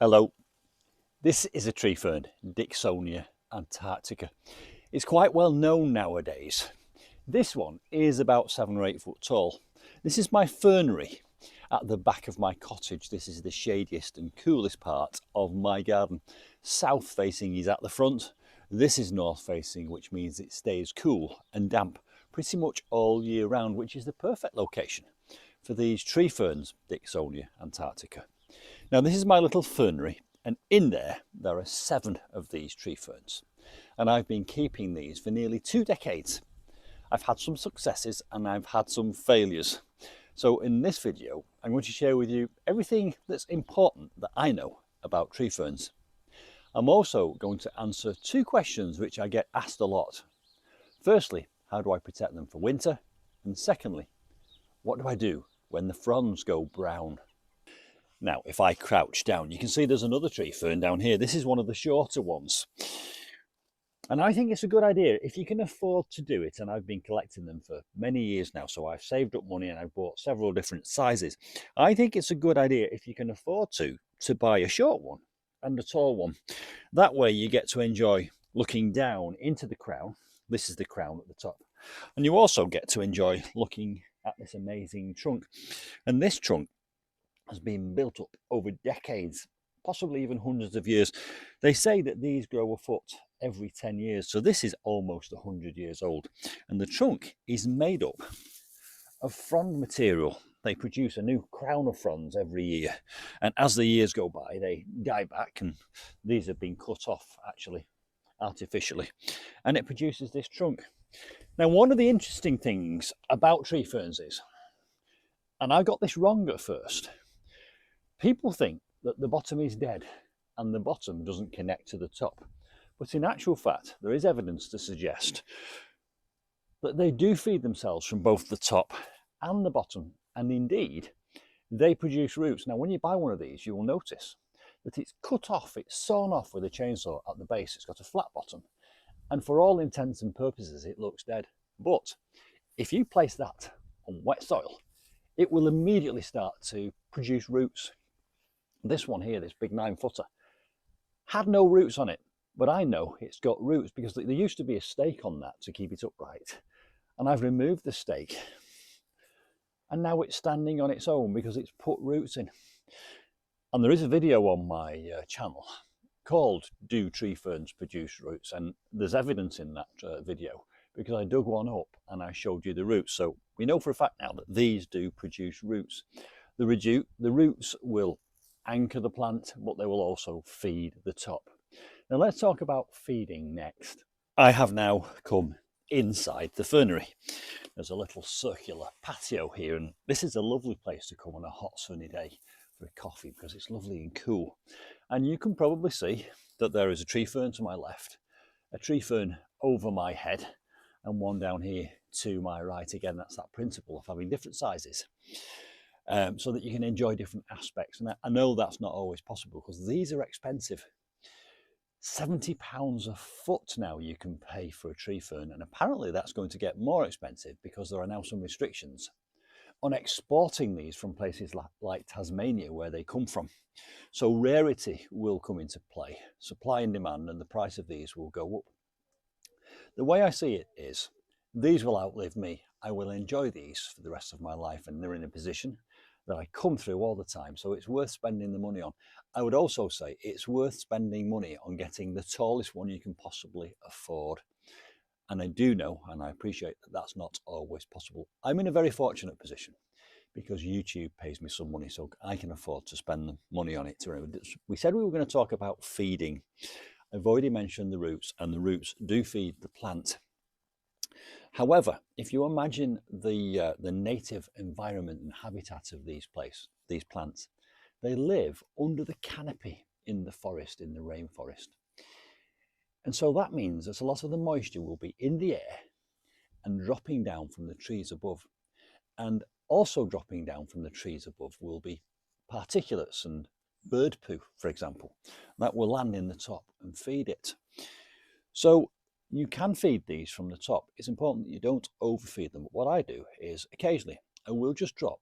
Hello, this is a tree fern, Dicksonia Antarctica. It's quite well known nowadays. This one is about 7 or 8 foot tall. This is my fernery at the back of my cottage. This is the shadiest and coolest part of my garden. South facing is at the front. This is north facing, which means it stays cool and damp pretty much all year round, which is the perfect location for these tree ferns, Dicksonia Antarctica. Now this is my little fernery, and in there are 7 of these tree ferns, and I've been keeping these for nearly 2 decades. I've had some successes and I've had some failures. So in this video I'm going to share with you everything that's important that I know about tree ferns. I'm also going to answer 2 questions which I get asked a lot. Firstly, how do I protect them for winter? And secondly, what do I do when the fronds go brown? Now, if I crouch down, you can see there's another tree fern down here. This is one of the shorter ones. And I think it's a good idea if you can afford to do it. And I've been collecting them for many years now, so I've saved up money and I've bought several different sizes. I think it's a good idea if you can afford to buy a short one and a tall one. That way you get to enjoy looking down into the crown. This is the crown at the top. And you also get to enjoy looking at this amazing trunk. And this trunk has been built up over decades, possibly even hundreds of years. They say that these grow a foot every 10 years, so this is almost 100 years old. And the trunk is made up of frond material. They produce a new crown of fronds every year, and as the years go by they die back, and these have been cut off actually artificially, and it produces this trunk. Now, one of the interesting things about tree ferns is, and I got this wrong at first, people think that the bottom is dead and the bottom doesn't connect to the top. But in actual fact, there is evidence to suggest that they do feed themselves from both the top and the bottom. And indeed, they produce roots. Now, when you buy one of these, you will notice that it's cut off, it's sawn off with a chainsaw at the base. It's got a flat bottom. And for all intents and purposes, it looks dead. But if you place that on wet soil, it will immediately start to produce roots. This one here, this big 9-footer, had no roots on it, but I know it's got roots because there used to be a stake on that to keep it upright, and I've removed the stake, and now it's standing on its own because it's put roots in. And there is a video on my channel called "Do Tree Ferns Produce Roots?" and there's evidence in that video because I dug one up and I showed you the roots. So we know for a fact now that these do produce roots. The roots will anchor the plant, but they will also feed the top. Now let's talk about feeding next. I have now come inside the fernery. There's a little circular patio here, and this is a lovely place to come on a hot sunny day for a coffee because it's lovely and cool. And you can probably see that there is a tree fern to my left, a tree fern over my head, and one down here to my right. Again, that's that principle of having different sizes. So that you can enjoy different aspects. And I know that's not always possible because these are expensive. £70 a foot now you can pay for a tree fern, and apparently that's going to get more expensive because there are now some restrictions on exporting these from places like Tasmania, where they come from. So rarity will come into play, supply and demand, and the price of these will go up. The way I see it is, these will outlive me. I will enjoy these for the rest of my life, and they're in a position that I come through all the time, so it's worth spending the money on. I would also say it's worth spending money on getting the tallest one you can possibly afford. And I do know, and I appreciate that that's not always possible. I'm in a very fortunate position because YouTube pays me some money, so I can afford to spend the money on it. We said we were going to talk about feeding. I've already mentioned the roots, and the roots do feed the plant. However, if you imagine the native environment and habitat of these plants, they live under the canopy in the forest, in the rainforest. And so that means that a lot of the moisture will be in the air and dropping down from the trees above. And also dropping down from the trees above will be particulates and bird poo, for example, that will land in the top and feed it. So you can feed these from the top. It's important that you don't overfeed them. But what I do is occasionally I will just drop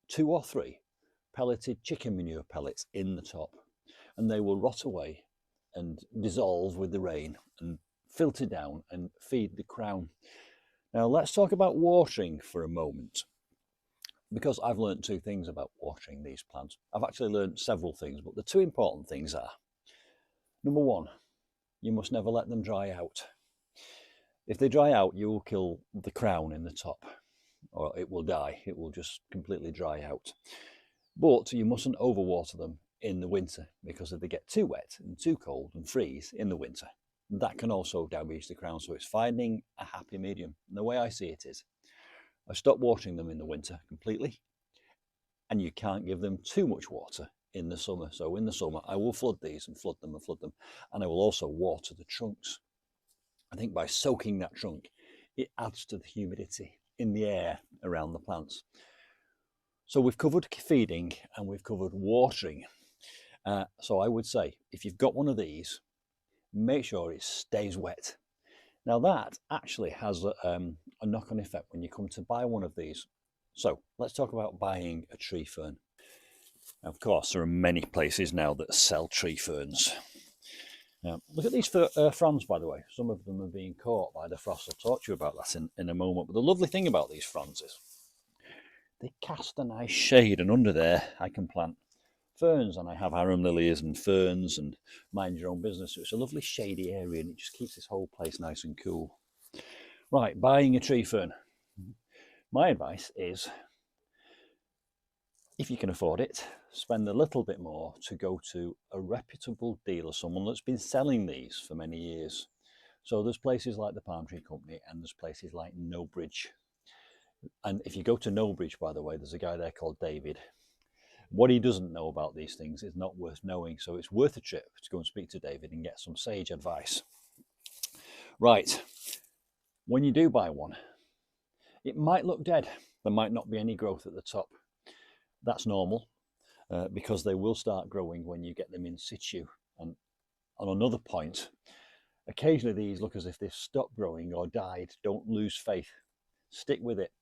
2 or 3 pelleted chicken manure pellets in the top. and they will rot away and dissolve with the rain and filter down and feed the crown. Now let's talk about watering for a moment, because I've learned two things about watering these plants. I've actually learned several things, but the two important things are, number one, you must never let them dry out. If they dry out, you will kill the crown in the top, or it will die. It will just completely dry out. But you mustn't overwater them in the winter, because if they get too wet and too cold and freeze in the winter, that can also damage the crown. So it's finding a happy medium. And the way I see it is, I stop watering them in the winter completely, and you can't give them too much water in the summer. So in the summer, I will flood these and flood them and flood them, and I will also water the trunks. I think by soaking that trunk, it adds to the humidity in the air around the plants. So we've covered feeding and we've covered watering. So I would say, if you've got one of these, make sure it stays wet. Now that actually has a knock-on effect when you come to buy one of these. So let's talk about buying a tree fern. Now, of course, there are many places now that sell tree ferns. Now, look at these fronds, by the way. Some of them are being caught by the frost. I'll talk to you about that in a moment. But the lovely thing about these fronds is they cast a nice shade, and under there I can plant ferns, and I have arum lilies and ferns and mind your own business. So it's a lovely shady area, and it just keeps this whole place nice and cool. Right, buying a tree fern. My advice is, if you can afford it, spend a little bit more to go to a reputable dealer, someone that's been selling these for many years. So there's places like the Palm Tree Company, and there's places like Knowbridge. And if you go to Knowbridge, by the way, there's a guy there called David. What he doesn't know about these things is not worth knowing. So it's worth a trip to go and speak to David and get some sage advice. Right, when you do buy one, it might look dead. There might not be any growth at the top. That's normal, because they will start growing when you get them in situ. And on another point, occasionally these look as if they've stopped growing or died. Don't lose faith. Stick with it.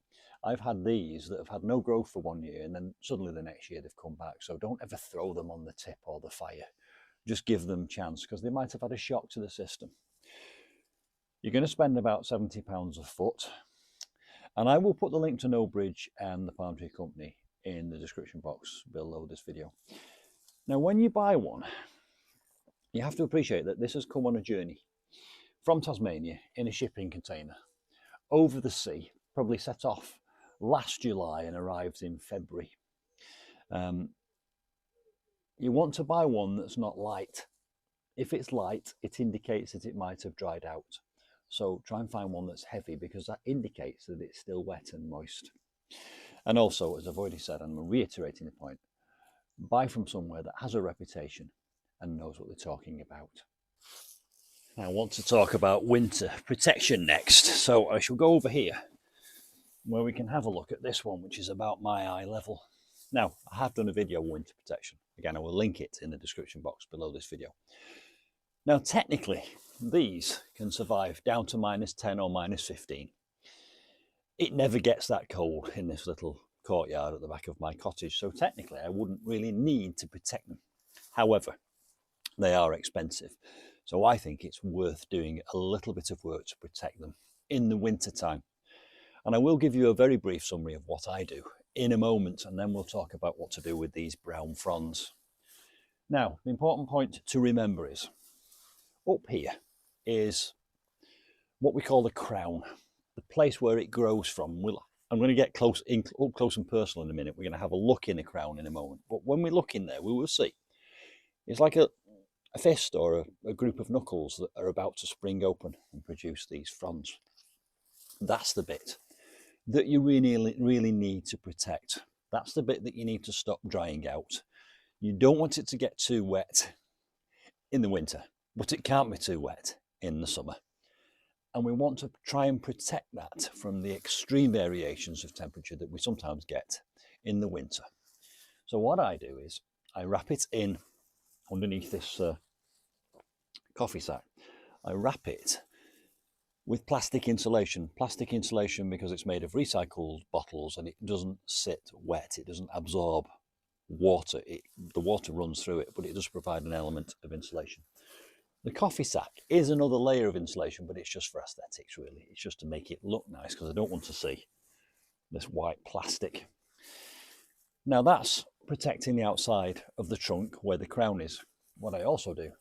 I've had these that have had no growth for 1 year, and then suddenly the next year they've come back. So don't ever throw them on the tip or the fire. Just give them a chance, because they might have had a shock to the system. You're going to spend about £70 a foot. And I will put the link to Knowbridge and the Palm Tree Company in the description box below this video. Now, when you buy one, you have to appreciate that this has come on a journey from Tasmania in a shipping container over the sea, probably set off last July and arrived in February. You want to buy one that's not light. If it's light, it indicates that it might have dried out. So try and find one that's heavy, because that indicates that it's still wet and moist. And also, as I've already said, and I'm reiterating the point, buy from somewhere that has a reputation and knows what they're talking about. Now, I want to talk about winter protection next. So I shall go over here where we can have a look at this one, which is about my eye level. Now, I have done a video on winter protection. Again, I will link it in the description box below this video. Now, technically, these can survive down to -10 or -15. It never gets that cold in this little courtyard at the back of my cottage, so technically I wouldn't really need to protect them. However, they are expensive, so I think it's worth doing a little bit of work to protect them in the winter time. And I will give you a very brief summary of what I do in a moment, and then we'll talk about what to do with these brown fronds. Now, the important point to remember is, up here is what we call the crown, the place where it grows from. I'm going to get up close and personal in a minute. We're going to have a look in the crown in a moment. But when we look in there, we will see it's like a fist or a group of knuckles that are about to spring open and produce these fronds. That's the bit that you really need to protect. That's the bit that you need to stop drying out. You don't want it to get too wet in the winter, but it can't be too wet in the summer. And we want to try and protect that from the extreme variations of temperature that we sometimes get in the winter. So what I do is I wrap it in underneath this coffee sack. I wrap it with plastic insulation. Plastic insulation because it's made of recycled bottles and it doesn't sit wet, it doesn't absorb water. The water runs through it, but it does provide an element of insulation. The coffee sack is another layer of insulation, but it's just for aesthetics really. It's just to make it look nice because I don't want to see this white plastic. Now that's protecting the outside of the trunk where the crown is. What I also do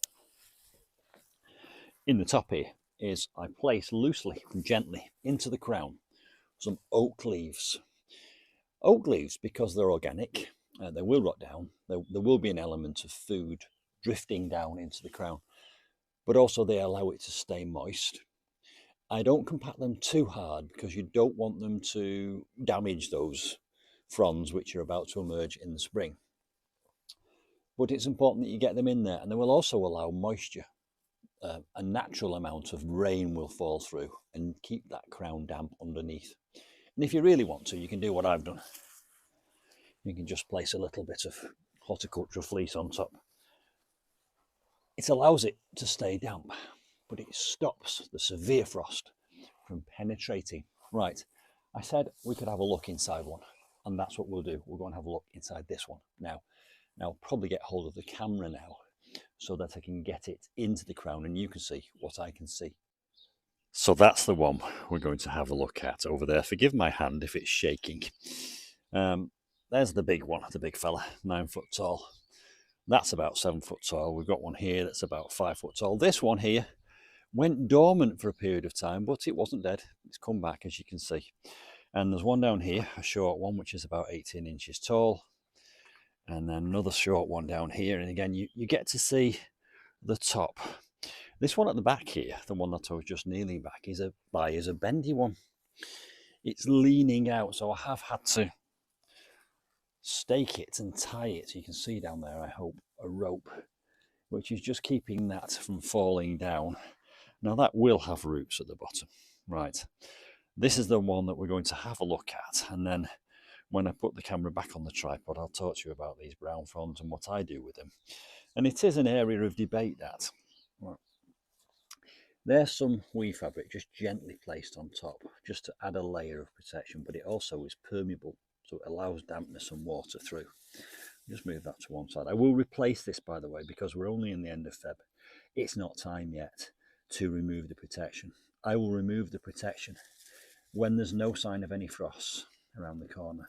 in the top here is I place loosely and gently into the crown some oak leaves. Oak leaves, because they're organic, they will rot down. There will be an element of food drifting down into the crown, but also they allow it to stay moist. I don't compact them too hard because you don't want them to damage those fronds which are about to emerge in the spring. But it's important that you get them in there, and they will also allow moisture. A natural amount of rain will fall through and keep that crown damp underneath. And if you really want to, you can do what I've done. You can just place a little bit of horticultural fleece on top. It allows it to stay damp, but it stops the severe frost from penetrating. Right, I said we could have a look inside one, and that's what we'll do. We'll go and have a look inside this one now. Now I'll probably get hold of the camera now so that I can get it into the crown and you can see what I can see. So that's the one we're going to have a look at over there. Forgive my hand if it's shaking. There's the big one, the big fella, 9 foot tall. That's about 7 foot tall. We've got one here that's about 5 foot tall. This one here went dormant for a period of time, but it wasn't dead. It's come back, as you can see. And there's one down here, a short one, which is about 18 inches tall. And then another short one down here. And again, you get to see the top. This one at the back here, the one that I was just kneeling back, is a bendy one. It's leaning out, so I have had to stake it and tie it. You can see down there, I hope, a rope, which is just keeping that from falling down. Now that will have roots at the bottom. Right, this is the one that we're going to have a look at, and then when I put the camera back on the tripod, I'll talk to you about these brown fronds and what I do with them. And it is an area of debate, that. Right. There's some weave fabric just gently placed on top, just to add a layer of protection, but it also is permeable, so it allows dampness and water through. Just move that to one side. I will replace this, by the way, because we're only in the end of Feb. It's not time yet to remove the protection. I will remove the protection when there's no sign of any frosts around the corner.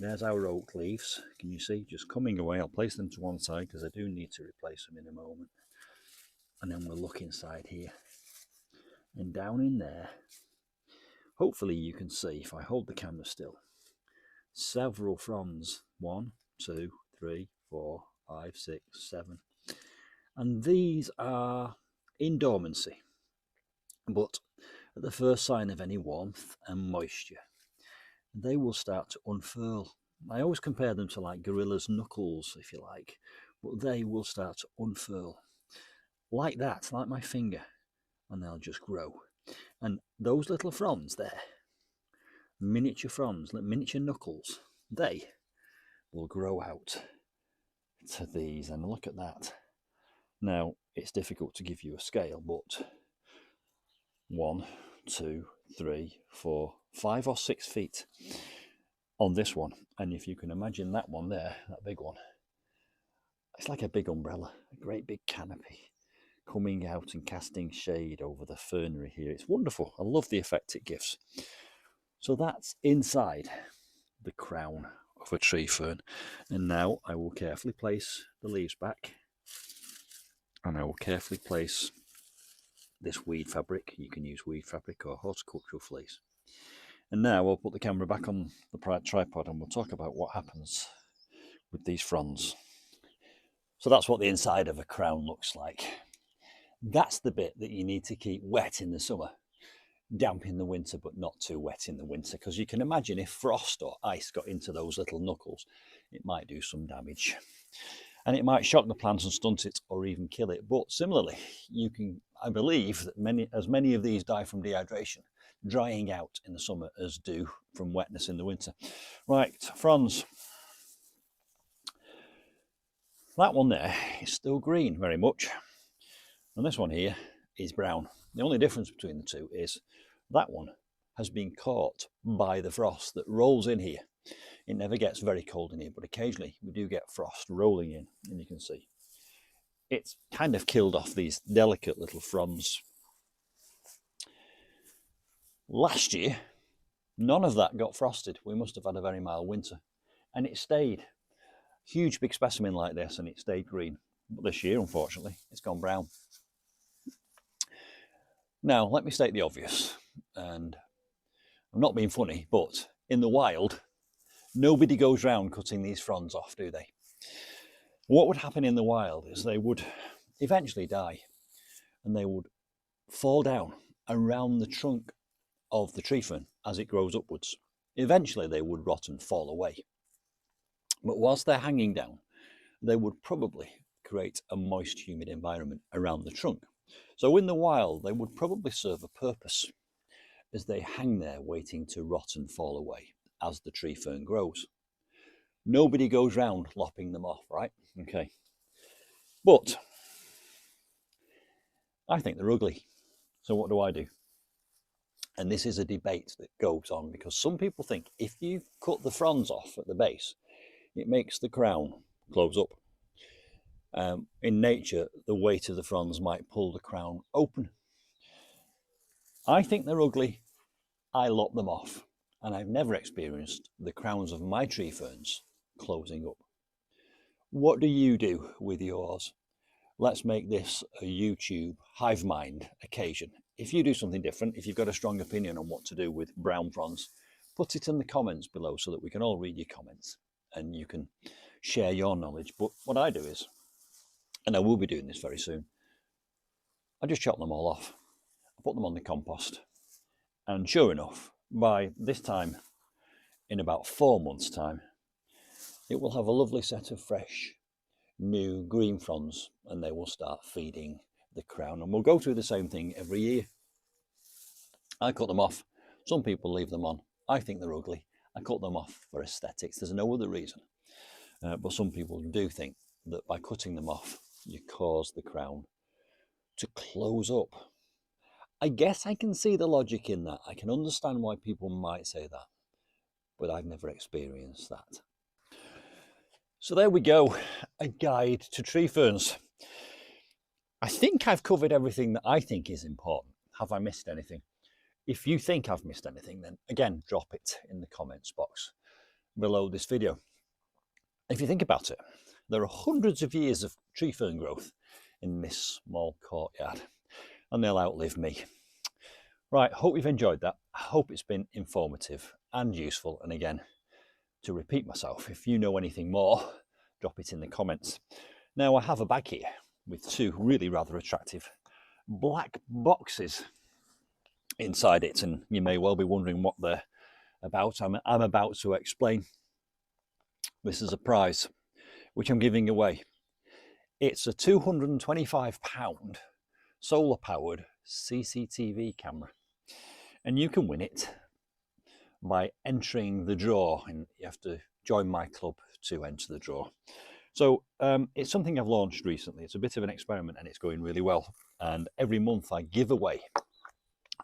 There's our oak leaves. Can you see? Just coming away. I'll place them to one side because I do need to replace them in a moment. And then we'll look inside here. And down in there, hopefully you can see, if I hold the camera still, several fronds. 1, 2, 3, 4, 5, 6, 7. And these are in dormancy. But at the first sign of any warmth and moisture, they will start to unfurl. I always compare them to like gorilla's knuckles, if you like, but they will start to unfurl like that, like my finger, and they'll just grow. And those little fronds there, miniature fronds, like miniature knuckles, they will grow out to these. And look at that. Now, it's difficult to give you a scale, but 1, 2, 3, 4, 5 or 6 feet on this one. And if you can imagine that one there, that big one, it's like a big umbrella, a great big canopy coming out and casting shade over the fernery here. It's wonderful. I love the effect it gives. So that's inside the crown of a tree fern. And now I will carefully place the leaves back, and I will carefully place this weed fabric. You can use weed fabric or horticultural fleece. And now I'll put the camera back on the tripod and we'll talk about what happens with these fronds. So that's what the inside of a crown looks like. That's the bit that you need to keep wet in the summer, damp in the winter, but not too wet in the winter, because you can imagine if frost or ice got into those little knuckles, it might do some damage. And it might shock the plant and stunt it or even kill it. But similarly, you can, I believe that many of these die from dehydration, drying out in the summer as do from wetness in the winter. Right, fronds. That one there is still green very much. And this one here is brown. The only difference between the two is that one has been caught by the frost that rolls in here. It never gets very cold in here, but occasionally we do get frost rolling in, and you can see it's kind of killed off these delicate little fronds. Last year, none of that got frosted. We must have had a very mild winter, and it stayed. Huge big specimen like this, and it stayed green. But this year, unfortunately, it's gone brown. Now, let me state the obvious, and I'm not being funny, but in the wild, nobody goes round cutting these fronds off, do they? What would happen in the wild is they would eventually die, and they would fall down around the trunk of the tree fern as it grows upwards. Eventually they would rot and fall away. But whilst they're hanging down, they would probably create a moist, humid environment around the trunk. So in the wild, they would probably serve a purpose as they hang there waiting to rot and fall away as the tree fern grows. Nobody goes round lopping them off, right? Okay. But I think they're ugly. So what do? And this is a debate that goes on because some people think if you cut the fronds off at the base, it makes the crown close up. In nature, the weight of the fronds might pull the crown open. I think they're ugly. I lop them off, and I've never experienced the crowns of my tree ferns closing up. What do you do with yours? Let's make this a YouTube hive mind occasion. If you do something different, if you've got a strong opinion on what to do with brown fronds, put it in the comments below so that we can all read your comments and you can share your knowledge. But what I do is, and I will be doing this very soon, I just chop them all off. I put them on the compost. And sure enough, by this time, in about 4 months' time, it will have a lovely set of fresh, new green fronds, and they will start feeding the crown. And we'll go through the same thing every year. I cut them off. Some people leave them on. I think they're ugly. I cut them off for aesthetics. There's no other reason. But some people do think that by cutting them off, you cause the crown to close up. I guess I can see the logic in that. I can understand why people might say that, but I've never experienced that. So there we go, a guide to tree ferns. I think I've covered everything that I think is important. Have I missed anything? If you think I've missed anything, then again, drop it in the comments box below this video. If you think about it, there are hundreds of years of tree fern growth in this small courtyard, and they'll outlive me. Right, hope you've enjoyed that. I hope it's been informative and useful. And again, to repeat myself, if you know anything more, drop it in the comments. Now, I have a bag here with 2 really rather attractive black boxes inside it, and you may well be wondering what they're about. I'm about to explain. This is a prize which I'm giving away. It's a £225 solar powered CCTV camera, and you can win it by entering the draw, and you have to join my club to enter the draw. So it's something I've launched recently. It's a bit of an experiment and it's going really well, and every month I give away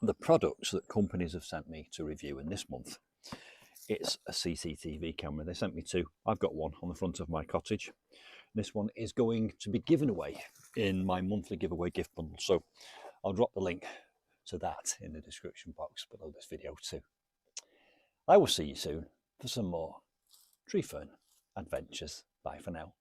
the products that companies have sent me to review, and this month it's a CCTV camera. They sent me 2. I've got one on the front of my cottage. This one is going to be given away in my monthly giveaway gift bundle, so I'll drop the link to that in the description box below this video too. I will see you soon for some more tree fern adventures. Bye for now.